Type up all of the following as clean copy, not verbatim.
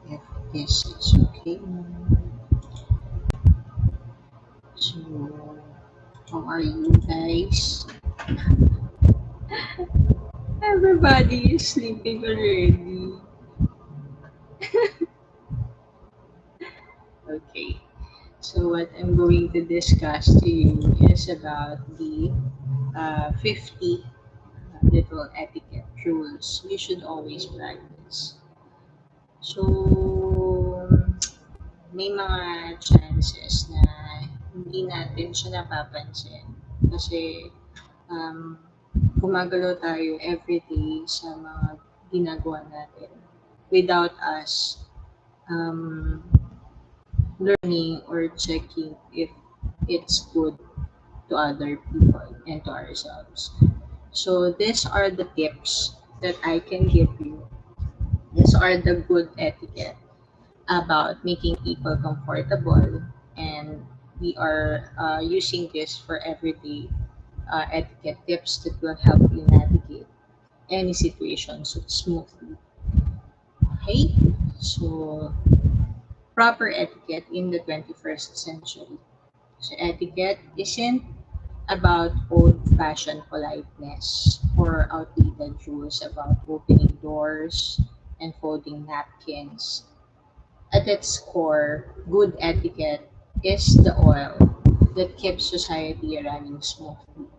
if this is okay. So, how are you guys? Everybody is sleeping already. Okay. So, what I'm going to discuss to you is about the 50 little etiquette rules you should always practice. So, may mga chances na hindi natin siya napapansin kasi um, gumagalaw tayo everyday sa mga ginagawa natin without us um, learning or checking if it's good to other people and to ourselves. So these are the tips that I can give you. These are the good etiquette about making people comfortable, and we are using this for everyday etiquette tips that will help you navigate any situation so smoothly. Okay, so proper etiquette in the 21st century. So etiquette isn't about old-fashioned politeness or outdated rules about opening doors and folding napkins. At its core, good etiquette is the oil that keeps society running smoothly.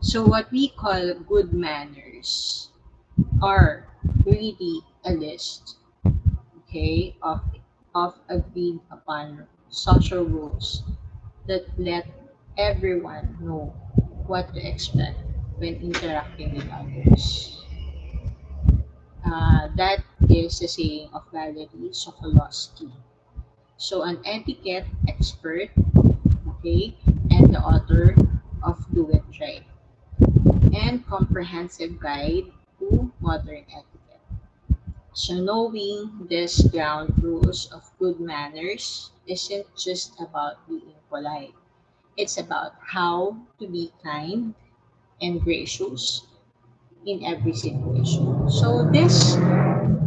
So, what we call good manners are really a list, okay, of agreed upon social rules that let everyone know what to expect when interacting with others. That is the saying of Valery Sokolowski. So, an etiquette expert, okay, and the author of Do It Right, and comprehensive guide to modern etiquette. So, knowing these ground rules of good manners isn't just about being polite, it's about how to be kind and gracious in every situation. So, this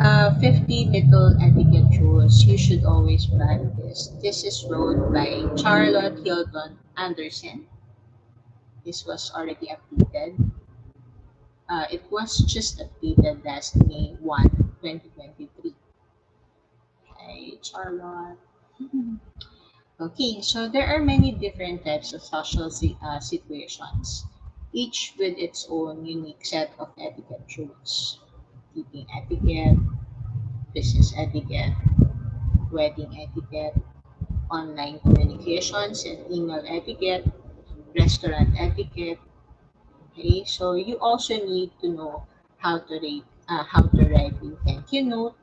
50 little etiquette rules you should always practice. This is wrote by Charlotte Hilton Andersen. This was already updated. It was just updated last May 1, 2023. Okay, Charlotte. Okay, so there are many different types of social situations, each with its own unique set of etiquette rules. Eating etiquette, business etiquette, wedding etiquette, online communications and email etiquette, restaurant etiquette. Okay, so you also need to know how to write a thank you note,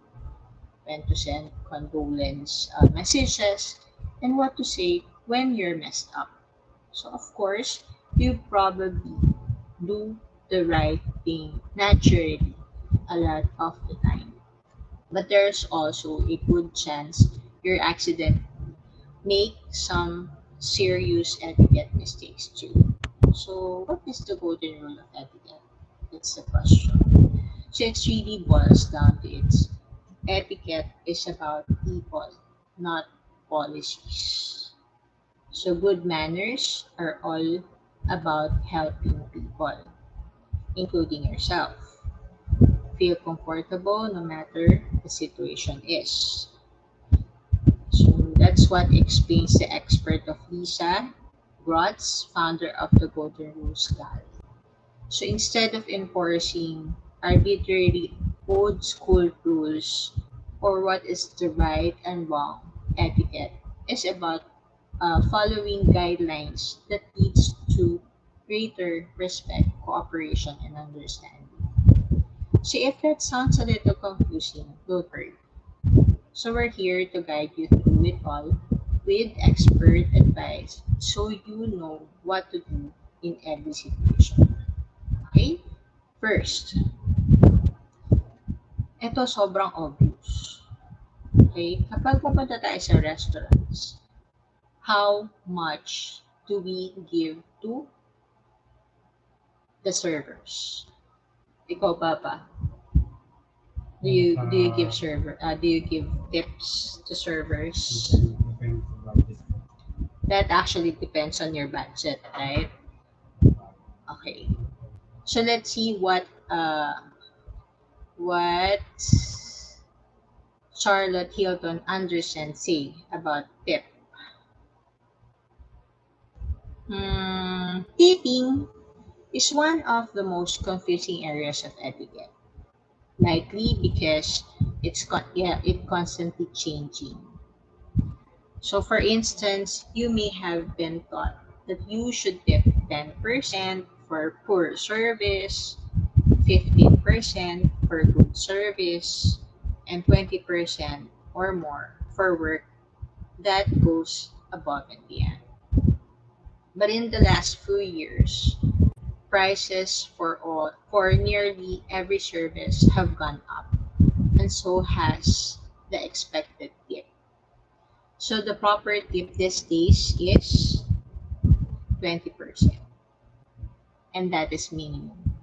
when to send condolence messages, and what to say when you're messed up. So of course, you probably do the right thing naturally a lot of the time. But there's also a good chance your accident make some serious etiquette mistakes too. So, what is the golden rule of etiquette? That's the question. So, it really boils down to its etiquette is about people, not policies. So, good manners are all about helping people, including yourself, feel comfortable no matter the situation is. So that's what explains the expert of Lisa Grotz, founder of the Golden Rules Guide. So instead of enforcing arbitrary old school rules or what is the right and wrong, etiquette is about following guidelines that leads to greater respect, cooperation, and understanding. So if that sounds a little confusing, don't worry. So we're here to guide you through it all with expert advice so you know what to do in every situation. Okay? First, ito sobrang obvious. Okay? Kapag pupunta tayo sa restaurants, how much do we give to the servers? Ikaw, Papa. Do you give do you give tips to servers? Depends sa budget mo. That actually depends on your budget, right? Okay. So let's see what Charlotte Hilton Andersen say about tip. Tipping is one of the most confusing areas of etiquette, likely because it's constantly changing. So, for instance, you may have been taught that you should tip 10% for poor service, 15% for good service, and 20% or more for work that goes above and beyond. But in the last few years, prices for nearly every service have gone up, and so has the expected tip. So the proper tip these days is 20%, and that is minimum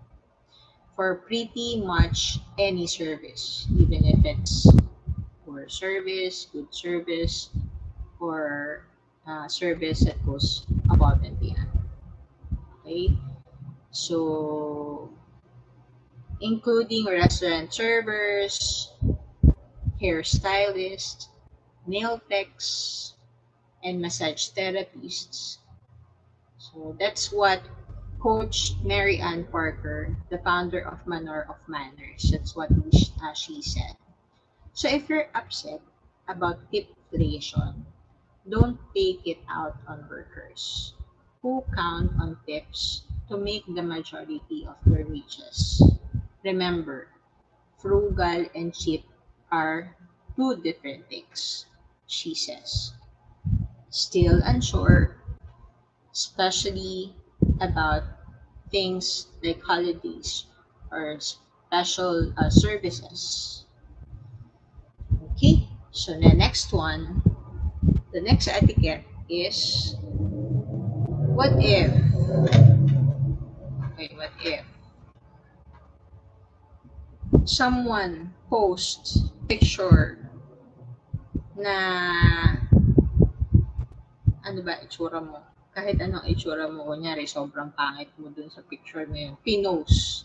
for pretty much any service, even if it's poor service, good service, or service that goes above and beyond. Okay, so including restaurant servers, hairstylists, nail techs, and massage therapists. So that's what Coach Mary Ann Parker, the founder of Manor of Manners, that's what she said. So if you're upset about tip inflation, don't take it out on workers who count on tips to make the majority of their wages. Remember, frugal and cheap are two different things, she says. Still unsure, especially about things like holidays or special services. Okay, so the next etiquette is what if, what if someone posts picture na ano ba itsura mo? Kahit anong itsura mo, kunyari sobrang pangit mo dun sa picture na yun, pinost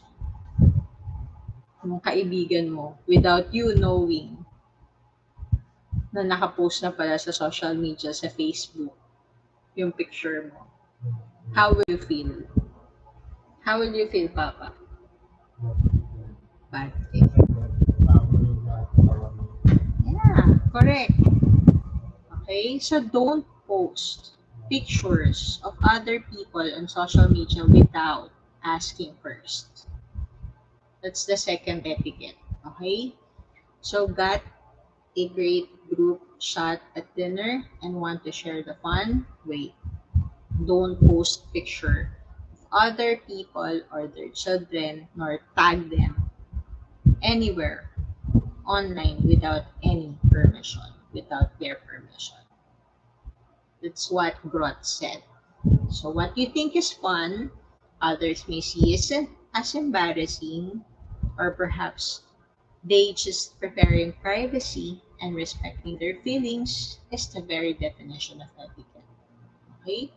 ng kaibigan mo without you knowing na nakapost na pala sa social media, sa Facebook, yung picture mo. How will you feel? How will you feel, Papa? Bad thing. Yeah, correct. Okay, so don't post pictures of other people on social media without asking first. That's the second etiquette. Okay, so got a great group shot at dinner and want to share the fun? Wait, don't post picture of other people or their children nor tag them anywhere online without any permission, without their permission. That's what Grot said. So what you think is fun, others may see as embarrassing, or perhaps they just preferring privacy and respecting their feelings is the very definition of etiquette. Okay?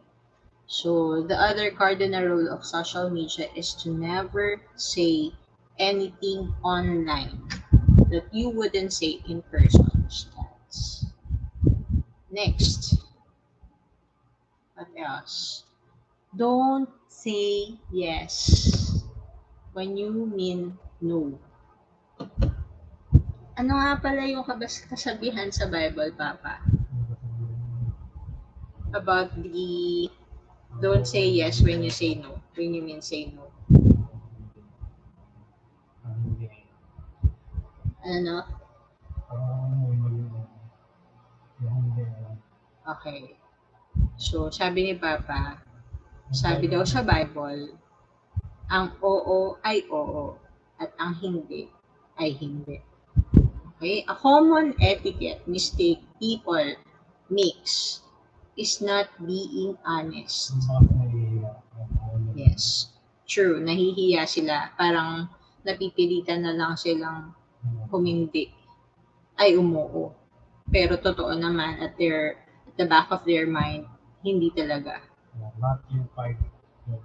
So the other cardinal rule of social media is to never say anything online that you wouldn't say in person. That's next. What else? Don't say yes when you mean no. Ano nga pala yung kasabihan sa Bible, Papa? About the don't say yes when you say no. When you mean say no. Ano? Okay. So, sabi ni Papa, sabi daw sa Bible, ang oo ay oo at ang hindi ay hindi. Okay? A common etiquette mistake people makes is not being honest. Yes. True. Nahihiya sila. Parang napipilitan na lang silang humindi, ay umuo. Pero totoo naman at the back of their mind, hindi talaga. Yeah, Matthew 5:37.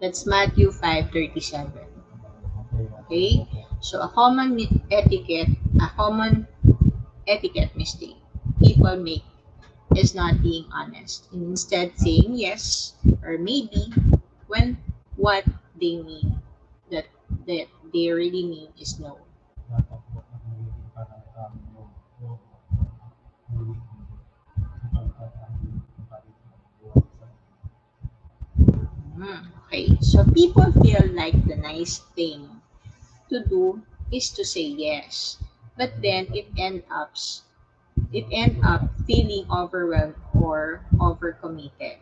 That's Matthew 5:37. Okay, okay, Okay? okay. So a common etiquette mistake people make is not being honest and instead saying yes or maybe when what they mean that that they really mean is no. Tatakbo at nagiging parang yung nagiging ipagkakaroon pa rin ng buhay sa Okay, so people feel like the nice thing to do is to say yes, but then it end up feeling overwhelmed or overcommitted.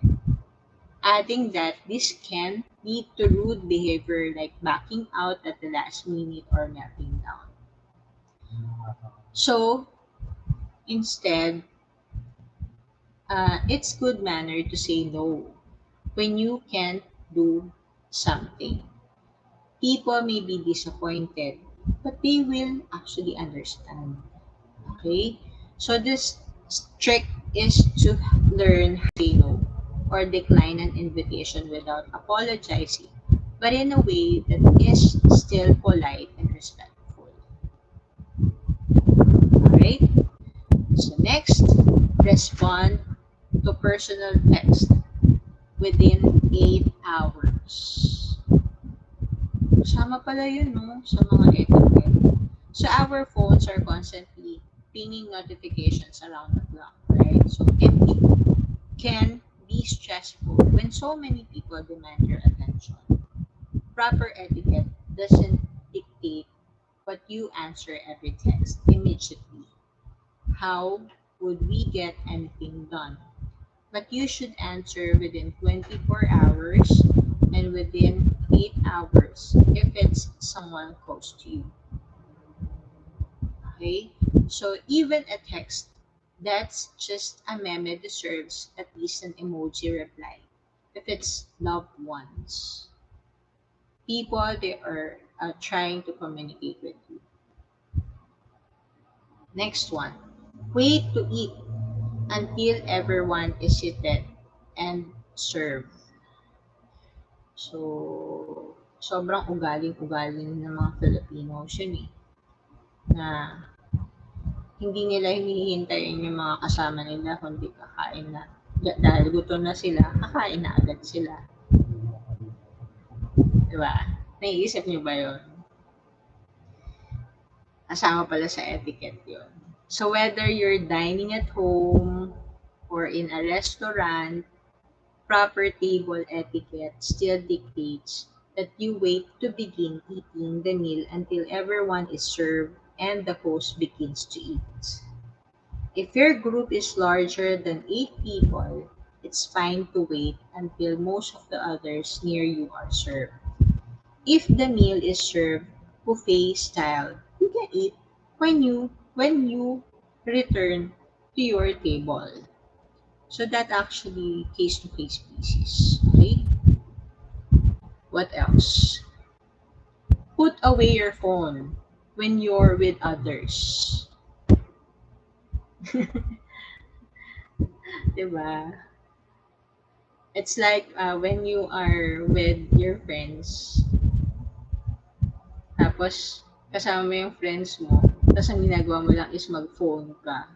Adding that this can lead to rude behavior like backing out at the last minute or melting down. mga tao. So instead, it's good manner to say no when you can't do something. People may be disappointed, but they will actually understand. Okay? So this trick is to learn how to say no or decline an invitation without apologizing, but in a way that is still polite and respectful. Alright? So next, respond to personal text within 8 hours. Kasama pala yun, no? Sa mga etiquette. So our phones are constantly pinging notifications around the clock, right? So it can be stressful when so many people demand your attention. Proper etiquette doesn't dictate what you answer every text immediately. How would we get anything done? But you should answer within 24 hours and within 8 hours if it's someone close to you. Okay? So even a text that's just a meme deserves at least an emoji reply. If it's loved ones, people they are trying to communicate with you. Next one, wait to eat until everyone is seated and served. So, sobrang ugaling-ugali ng mga Filipinos yun eh, na hindi nila hihintayin yung mga kasama nila kundi kakain na. Dahil gutom na sila, kakain na agad sila. Di ba? Naiisip niyo ba yun? Kasama pala sa etiquette yun. So whether you're dining at home or in a restaurant, proper table etiquette still dictates that you wait to begin eating the meal until everyone is served and the host begins to eat. If your group is larger than 8 people, it's fine to wait until most of the others near you are served. If the meal is served buffet style, you can eat when you return to your table. So that actually case to case basis. Okay? What else? Put away your phone when you're with others. Diba? It's like when you are with your friends, tapos kasama mo yung friends mo, tapos ang ginagawa mo lang is mag-phone ka.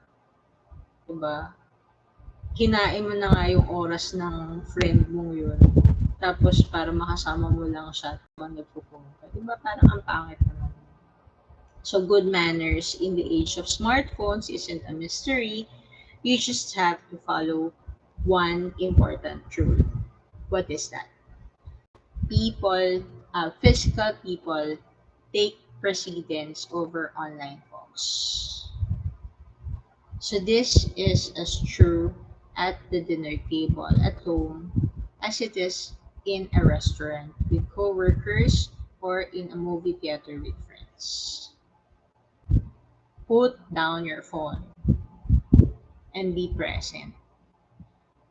Diba? Kinain mo na nga yung oras ng friend mo yun. Tapos para makasama mo lang siya habang nagpo-phone ka. Diba parang ang pangit naman. So good manners in the age of smartphones isn't a mystery. You just have to follow one important rule. What is that? Physical people take precedence over online folks. So this is as true at the dinner table at home as it is in a restaurant with coworkers or in a movie theater with friends. Put down your phone and be present.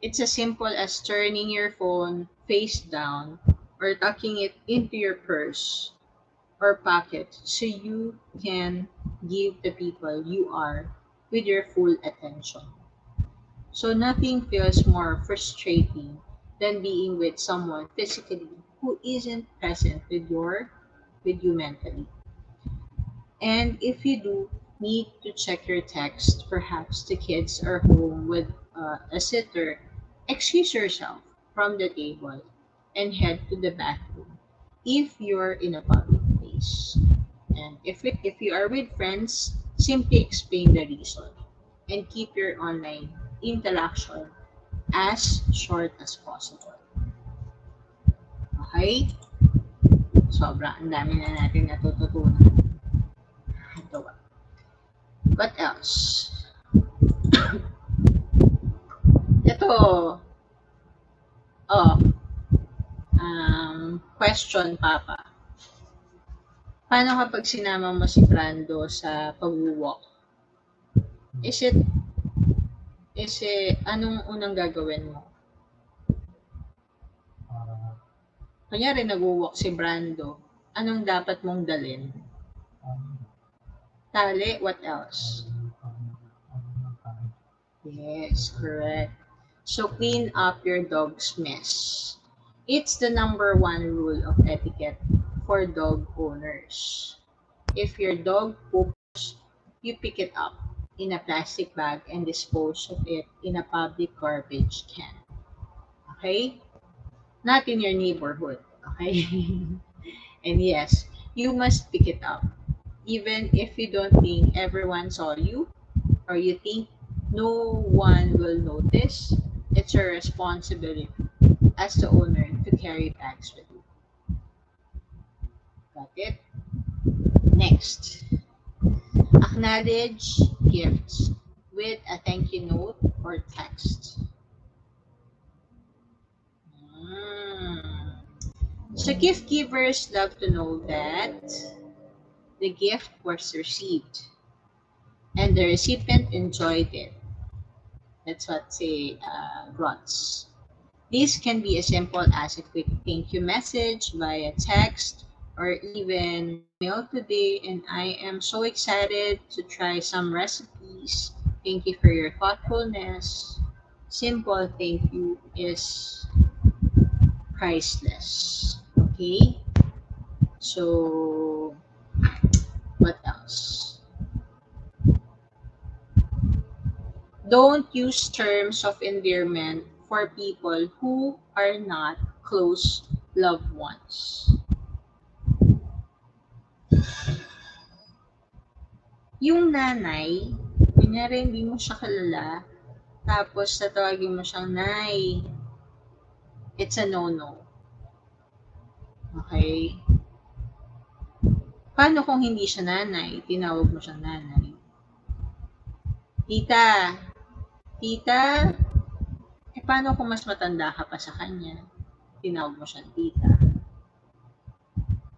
It's as simple as turning your phone face down or tucking it into your purse. or pocket so you can give the people you are with your full attention. So nothing feels more frustrating than being with someone physically who isn't present with you mentally. And if you do need to check your text, perhaps the kids are home with a sitter, excuse yourself from the table and head to the bathroom if you're in a public place. And if you are with friends, simply explain the reason and keep your online interaction as short as possible. Okay? Sobra, ang dami na natin natututunan. Ito, what else? Ito, oh, question, Papa. Paano kapag sinama mo si Brando sa pag-walk? Is it, anong unang gagawin mo? Ah, Kunyari, nag-walk si Brando. Anong dapat mong dalin? ano, Tali, what else? ng kain. Yes, correct. So clean up your dog's mess. It's the number one rule of etiquette for dog owners. If your dog poops, you pick it up in a plastic bag and dispose of it in a public garbage can. Okay? Not in your neighborhood. Okay? And yes, you must pick it up. Even if you don't think everyone saw you, or you think no one will notice, it's your responsibility as the owner to carry bags with you. Got it? Next, acknowledge gifts with a thank you note or text. Mm. So gift givers love to know that the gift was received and the recipient enjoyed it. That's what say Rots. This can be as simple as a quick thank you message via text or even email today. And I am so excited to try some recipes. Thank you for your thoughtfulness. Simple thank you is priceless. Okay? So, what else? Don't use terms of endearment for people who are not close loved ones. Yung nanay, kunyari hindi mo siya kilala, tapos tatawagin mo siyang nay, it's a no-no. Okay? Paano kung hindi siya nanay, tinawag mo siyang nanay? Tita, tita, paano kung mas matanda ka pa sa kanya? Tinawag mo siyang tita.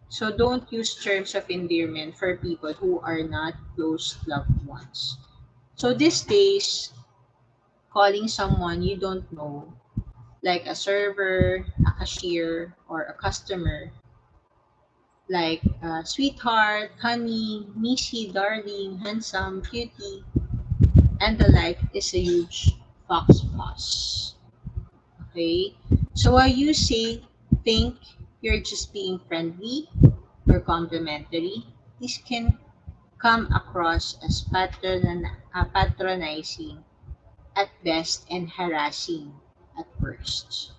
So don't use terms of endearment for people who are not close loved ones. So these days, calling someone you don't know, like a server, a cashier, or a customer, like sweetheart, honey, missy, darling, handsome, cutie, and the like, is a huge fox fuss. Okay? So while you say, think you're just being friendly or complimentary, this can come across as patronizing at best and harassing at worst.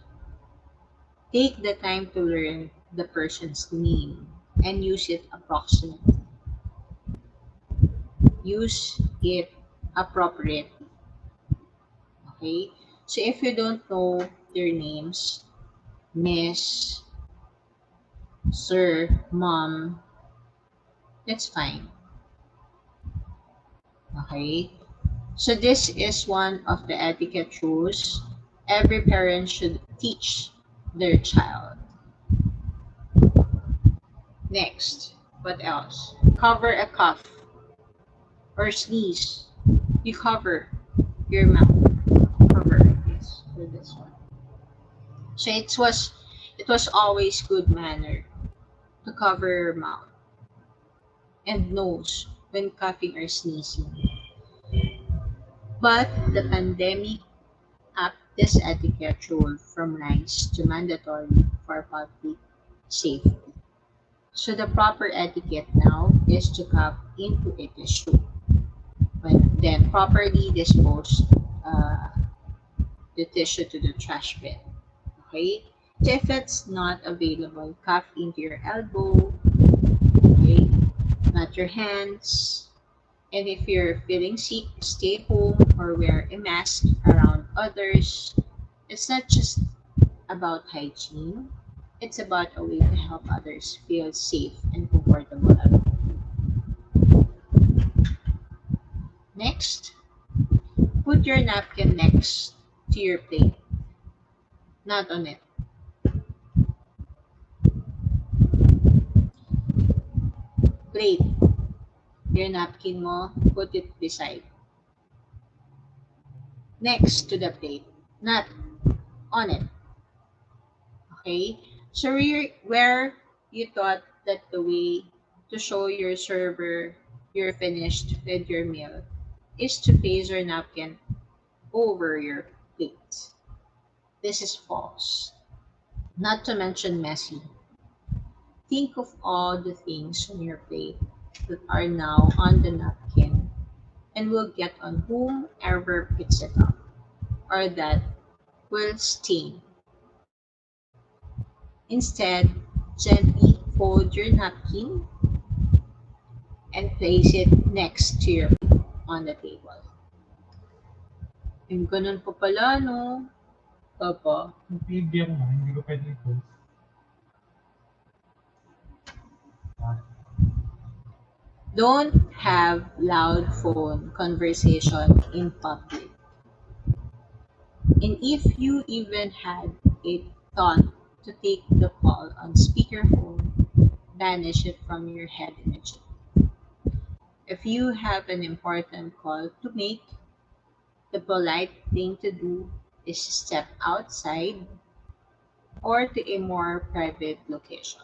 Take the time to learn the person's name and use it approximately. Use it appropriately. Okay? So if you don't know their names, Miss, Sir, Mom, that's fine. Okay? So this is one of the etiquette rules every parent should teach their child. Next, what else? Cover a cough or sneeze. You cover your mouth. Cover this for this one. So it was always good manner to cover your mouth. and nose when coughing or sneezing. But the pandemic upped this etiquette rule from nice to mandatory for public safety. So the proper etiquette now is to cough into a tissue, when then properly dispose uh, the tissue to the trash bin. Okay? So if it's not available, cough into your elbow, okay? Not your hands. And if you're feeling sick, stay home or wear a mask around others. It's not just about hygiene, it's about a way to help others feel safe and comfortable at home. Next, put your napkin next to your plate, not on it. Plate, your napkin mo, put it beside, next to the plate, not on it. Okay? So where you thought that the way to show your server you're finished with your meal is to place your napkin over your plate. This is false. Not to mention messy. Think of all the things on your plate that are now on the napkin and will get on whomever picks it up, or that will stain. Instead, gently fold your napkin and place it next to your plate on the table. Yung ganun pa pala, no? Papa. Yung PBM mo, hindi ko pwede i-post. Ah, Don't have loud phone conversation in public. And if you even had a thought to take the call on speakerphone, banish it from your head immediately. If you have an important call to make, the polite thing to do is step outside or to a more private location.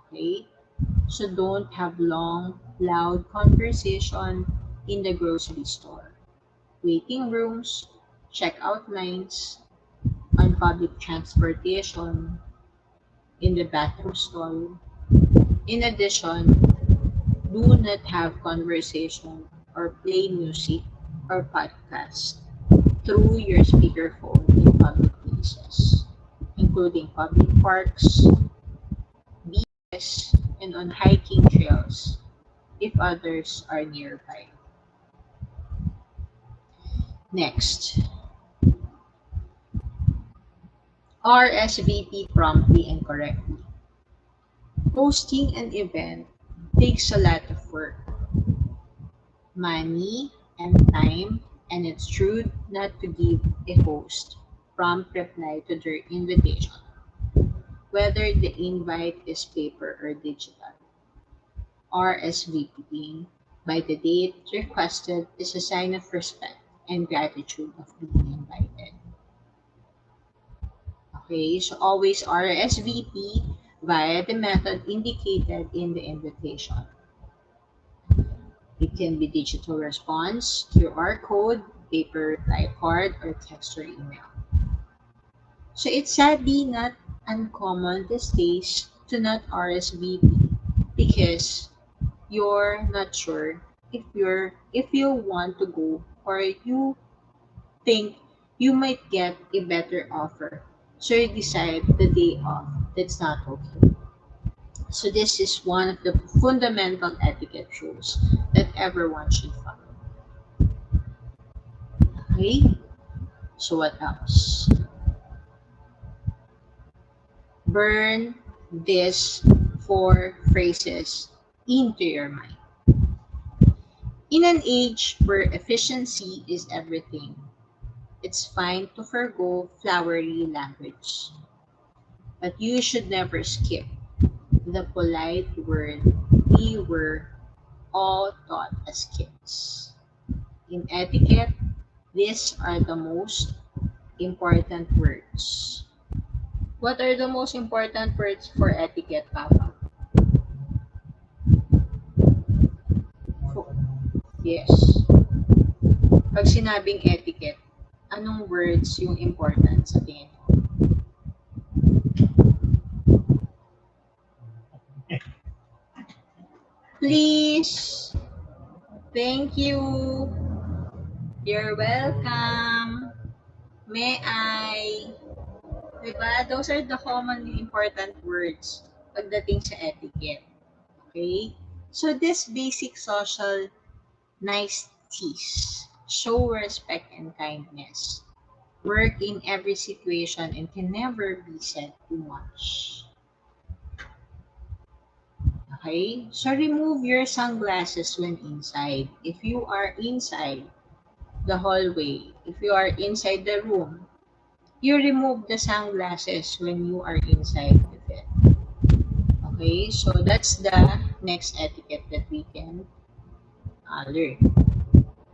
Okay? So don't have long, loud conversation in the grocery store, waiting rooms, checkout lines, on public transportation, in the bathroom stall. In addition, do not have conversation or play music or podcast through your speakerphone in public places, including public parks, beaches, and on hiking trails if others are nearby. Next, RSVP promptly and correctly. Hosting an event takes a lot of work, money, and time, and it's rude not to give a host prompt reply to their invitation, whether the invite is paper or digital. RSVPing by the date requested is a sign of respect and gratitude of being invited. Okay, so always RSVP via the method indicated in the invitation. It can be digital response, QR code, paper reply card, or text or email. So it's sadly not uncommon these days to not RSVP because you're not sure if you want to go, or you think you might get a better offer. So you decide the day off. That's not okay. So this is one of the fundamental etiquette rules that everyone should follow. Okay? So what else? Burn these four phrases into your mind. In an age where efficiency is everything, it's fine to forgo flowery language. But you should never skip the polite word we were all taught as kids. In etiquette, these are the most important words. What are the most important words for etiquette, Papa? Yes. Pag sinabing etiquette, anong words yung important sa tingin mo? Please. Thank you. You're welcome. May I? Diba? Those are the commonly important words pagdating sa etiquette. Okay? So, this basic social niceties show respect and kindness. Work in every situation and can never be said too much. Okay? So, remove your sunglasses when inside. If you are inside the hallway, if you are inside the room, you remove the sunglasses when you are inside with it. Okay? So, that's the next etiquette that we can learn.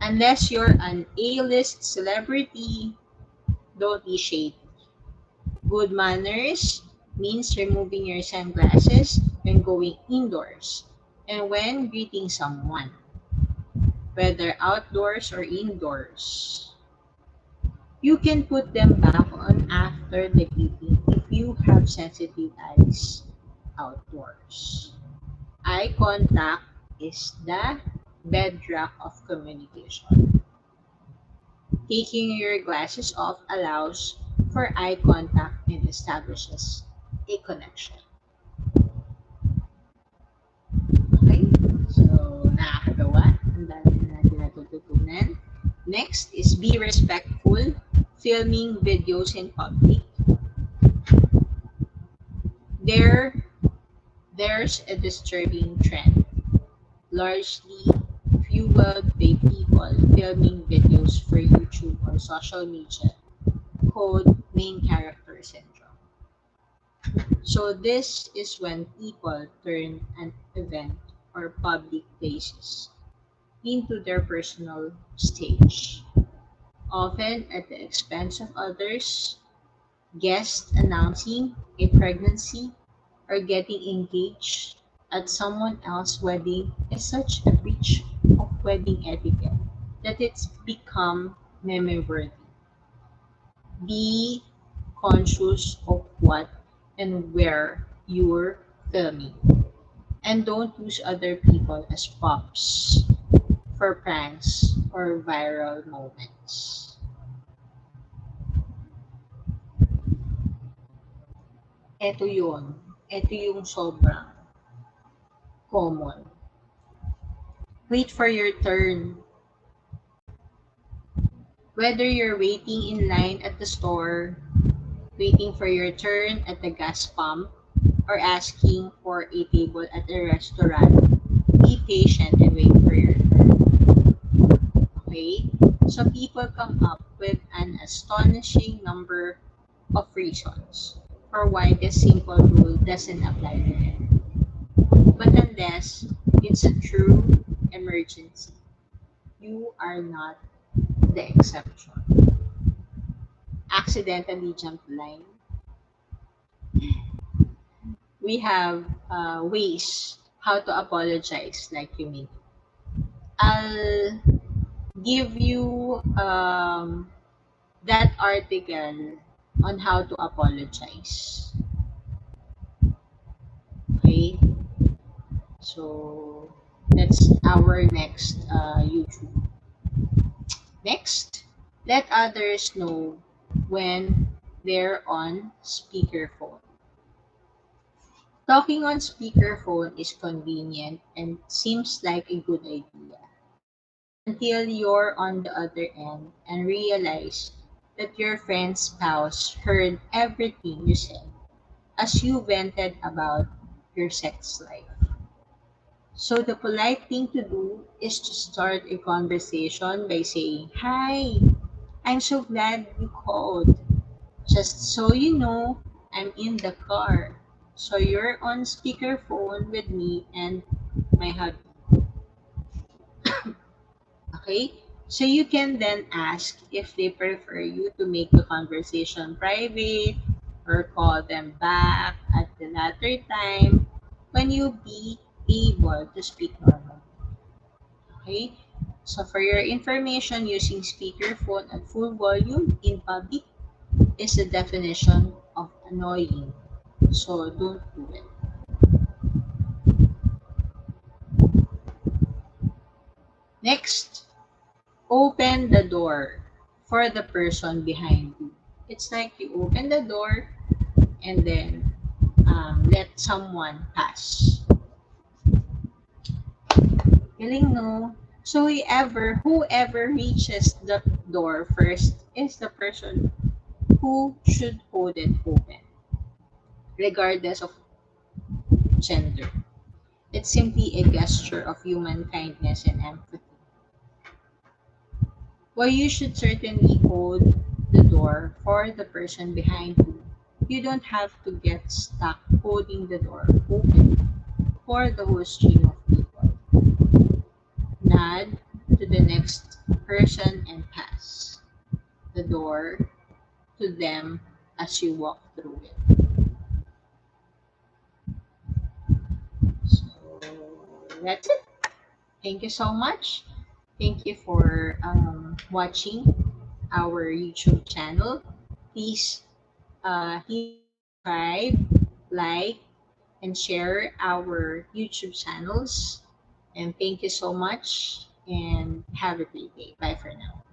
Unless you're an A-list celebrity, don't be shady. Good manners means removing your sunglasses when going indoors and when greeting someone, whether outdoors or indoors. You can put them back on after the greeting if you have sensitive eyes outdoors. Eye contact is the bedrock of communication. Taking your glasses off allows for eye contact and establishes a connection. Okay? So, nakakagawa. Ang dami na natin natututunan. Next is be respectful. Filming videos in public. There, there's a disturbing trend, largely fueled by people filming videos for YouTube or social media called main character syndrome. So this is when people turn an event or public places into their personal stage, often at the expense of others. Guests announcing a pregnancy or getting engaged at someone else's wedding is such a breach of wedding etiquette that it's become meme-worthy. Be conscious of what and where you're filming. And don't use other people as props for pranks or viral moments. Ito yun. Ito yung sobrang common. Wait for your turn. Whether you're waiting in line at the store, waiting for your turn at the gas pump, or asking for a table at a restaurant, be patient and wait for your turn. Okay? So people come up with an astonishing number of reasons for why this simple rule doesn't apply to them. But unless it's a true emergency, you are not the exception. Accidentally jumped line. We have ways how to apologize like you mean. I'll give you that article on how to apologize. Okay? So that's our next YouTube. Next, let others know when they're on speakerphone. Talking on speakerphone is convenient and seems like a good idea until you're on the other end and realize that your friend's spouse heard everything you said as you vented about your sex life. So the polite thing to do is to start a conversation by saying, "Hi, I'm so glad you called. Just so you know, I'm in the car. So you're on speakerphone with me and my hubby." Okay? So you can then ask if they prefer you to make the conversation private or call them back at the latter time when you be able to speak normally. Okay? So for your information, using speakerphone at full volume in public is the definition of annoying. So don't do it. Next, open the door for the person behind you. It's like you open the door and then let someone pass. Galing, no? So whoever reaches the door first is the person who should hold it open, regardless of gender. It's simply a gesture of human kindness and empathy. While you should certainly hold the door for the person behind you, you don't have to get stuck holding the door open for the whole stream of people. Nod to the next person and pass the door to them as you walk through it. So that's it. Thank you so much. Thank you for watching our YouTube channel. Please hit subscribe, like, and share our YouTube channels. And thank you so much and have a great day. Bye for now.